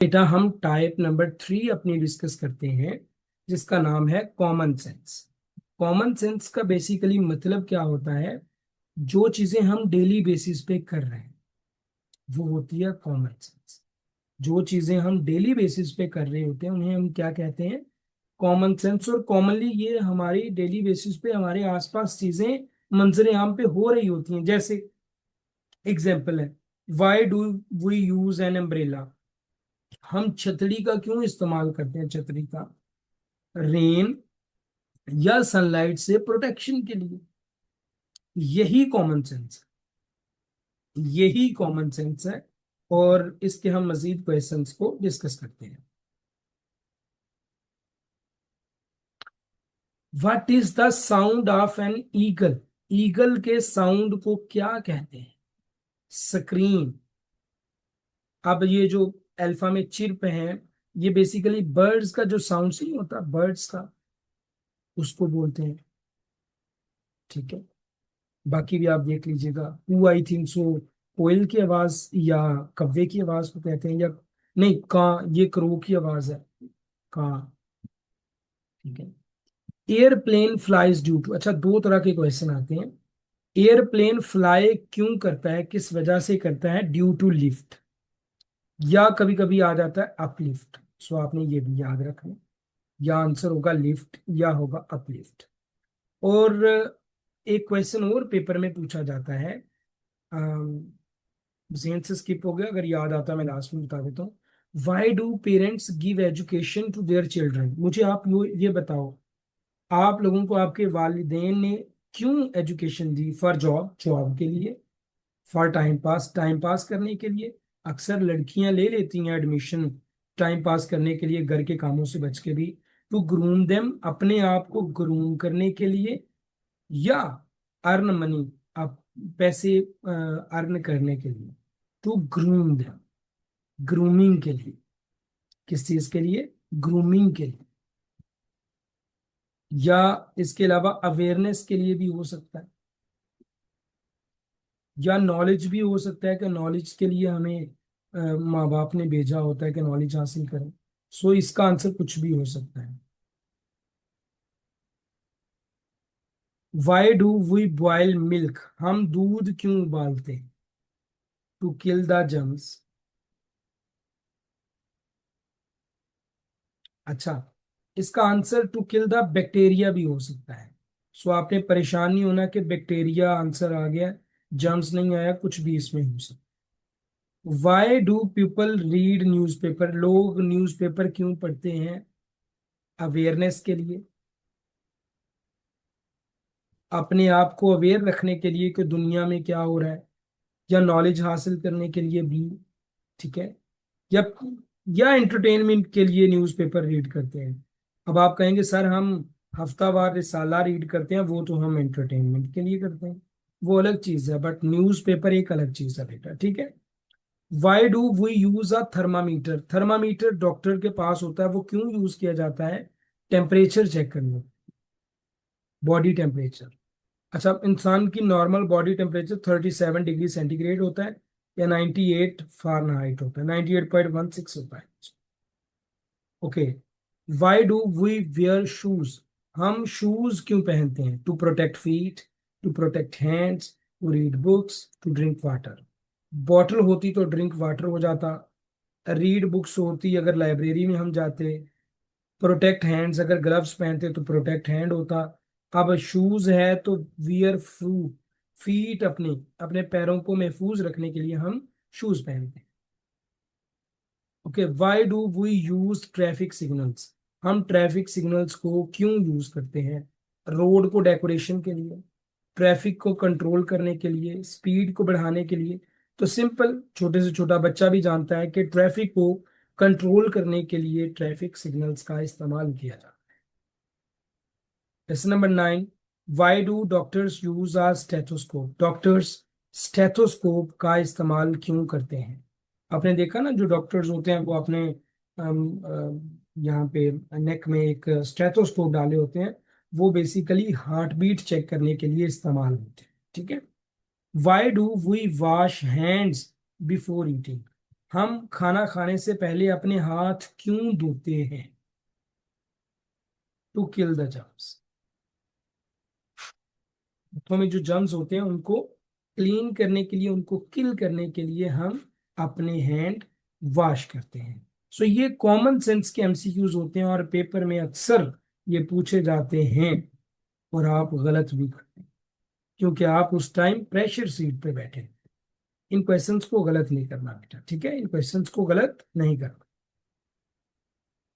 बेटा हम type number 3 अपनी डिस्कस करते हैं, जिसका नाम है कॉमन सेंस। कॉमन सेंस का बेसिकली मतलब क्या होता है? जो चीजें हम डेली बेसिस पे कर रहे हैं वो होती है कॉमन सेंस। जो चीजें हम डेली बेसिस पे कर रहे होते हैं उन्हें हम क्या कहते हैं? Common sense. और कॉमनली ये हमारी डेली बेसिस पे हमारे आसपास चीजें मंजरे आम पे हो रही होती हैं। जैसे एग्जाम्पल है, why do we use an umbrella? हम छतरी का क्यों इस्तेमाल करते हैं? छतरी का रेन या सनलाइट से प्रोटेक्शन के लिए। यही कॉमन सेंस यही कॉमन सेंस है। और इसके हम मजीद क्वेश्चंस को डिस्कस करते हैं। What is the sound of an eagle? Eagle के साउंड को क्या कहते हैं? स्क्रीम। अब ये जो अल्फा में चिर्प है, ये बेसिकली बर्ड्स का जो साउंड नहीं होता, बर्ड्स का, उसको बोलते हैं। ठीक है, बाकी भी आप देख लीजिएगा। हु आई थिंक सो कोयल की आवाज या कव्वे की आवाज को कहते हैं, या नहीं, का, ये क्रो की आवाज है, का। ठीक है। एयरप्लेन फ्लाइज ड्यू टू, अच्छा, दो तरह के क्वेश्चन आते हैं। एयरप्लेन फ्लाई क्यों करता है, किस वजह से करता है? ड्यू टू लिफ्ट, या कभी कभी आ जाता है अपलिफ्ट। सो आपने ये भी याद रखना, या आंसर होगा लिफ्ट या होगा अपलिफ्ट। और एक क्वेश्चन और पेपर में पूछा जाता है, जेन से स्किप हो गया, अगर याद आता है मैं लास्ट में बता देता हूँ। Why do parents give education to their children? मुझे आप ये बताओ, आप लोगों को आपके वालिदैन ने क्यों education the? For job, job के लिए। For time pass, time pass करने के लिए। अक्सर लड़कियां ले लेती हैं एडमिशन टाइम पास करने के लिए, घर के कामों से बच के भी। टू ग्रूम देम, अपने आप को ग्रूम करने के लिए। या अर्न मनी, आप पैसे अर्न करने के लिए। टू ग्रूम देम, ग्रूमिंग के लिए। किस चीज के लिए? ग्रूमिंग के लिए। या इसके अलावा अवेयरनेस के लिए भी हो सकता है, या नॉलेज भी हो सकता है कि नॉलेज के लिए हमें माँ बाप ने भेजा होता है कि नॉलेज हासिल करें। सो इसका आंसर कुछ भी हो सकता है। Why do we boil milk? हम दूध क्यों उबालते हैं? To kill the germs. अच्छा, इसका answer to kill the bacteria भी हो सकता है। सो आपने परेशान नहीं होना कि बैक्टीरिया आंसर आ गया, जर्म्स नहीं आया, कुछ भी इसमें हो सकता। Why do people read newspaper? लोग न्यूज़पेपर क्यों पढ़ते हैं? अवेयरनेस के लिए, अपने आप को अवेयर रखने के लिए कि दुनिया में क्या हो रहा है, या नॉलेज हासिल करने के लिए भी। ठीक है। या एंटरटेनमेंट के लिए न्यूज़पेपर रीड करते हैं। अब आप कहेंगे सर हम हफ्तावार रिसाला रीड करते हैं, वो तो हम एंटरटेनमेंट के लिए करते हैं, वो अलग चीज है। बट न्यूज़पेपर एक अलग चीज है बेटा। ठीक है। Why do we use a thermometer? Thermometer doctor के पास होता है, वो क्यों यूज किया जाता है? टेम्परेचर चेक करने, बॉडी टेम्परेचर। अच्छा, इंसान की normal body temperature 37 degree centigrade होता है, या 98 फ़ारेनहाइट होता है, 98.16 होता है। Okay. Why do we wear shoes? हम शूज क्यों पहनते हैं? To protect feet, to protect hands, to read books, to drink water. Bottle होती तो ड्रिंक वाटर हो जाता। रीड बुक्स होती अगर लाइब्रेरी में हम जाते। प्रोटेक्ट हैंड्स, अगर ग्लव्स पहनते तो प्रोटेक्ट हैंड होता। अब शूज है तो वियर फू, फीट, अपने अपने पैरों को महफूज रखने के लिए हम शूज पहनते हैं। Okay. Why do we use traffic signals? हम ट्रैफिक सिग्नल्स को क्यों यूज करते हैं? रोड को डेकोरेशन के लिए, ट्रैफिक को कंट्रोल करने के लिए, स्पीड को बढ़ाने के लिए। तो सिंपल, छोटे से छोटा बच्चा भी जानता है कि ट्रैफिक को कंट्रोल करने के लिए ट्रैफिक सिग्नल्स का इस्तेमाल किया जाता है। Question number 9, why do doctors use are stethoscope? Doctors stethoscope का इस्तेमाल क्यों करते हैं? आपने देखा ना, जो डॉक्टर्स होते हैं वो अपने यहाँ पे नेक में एक स्टेथोस्कोप डाले होते हैं, वो बेसिकली हार्ट बीट चेक करने के लिए इस्तेमाल होते हैं। ठीक है। Why do we wash hands before eating? हम खाना खाने से पहले अपने हाथ क्यों धोते हैं? To kill the germs. हाथों में जो जर्म्स होते हैं उनको क्लीन करने के लिए, उनको किल करने के लिए हम अपने हैंड वॉश करते हैं। सो ये कॉमन सेंस के एमसीक्यूज होते हैं और पेपर में अक्सर ये पूछे जाते हैं, और आप गलत भी करते हैं क्योंकि आप उस टाइम प्रेशर सीट पे बैठे हैं। इन क्वेश्चंस को गलत नहीं करना बेटा, ठीक है? इन क्वेश्चंस को गलत नहीं करना।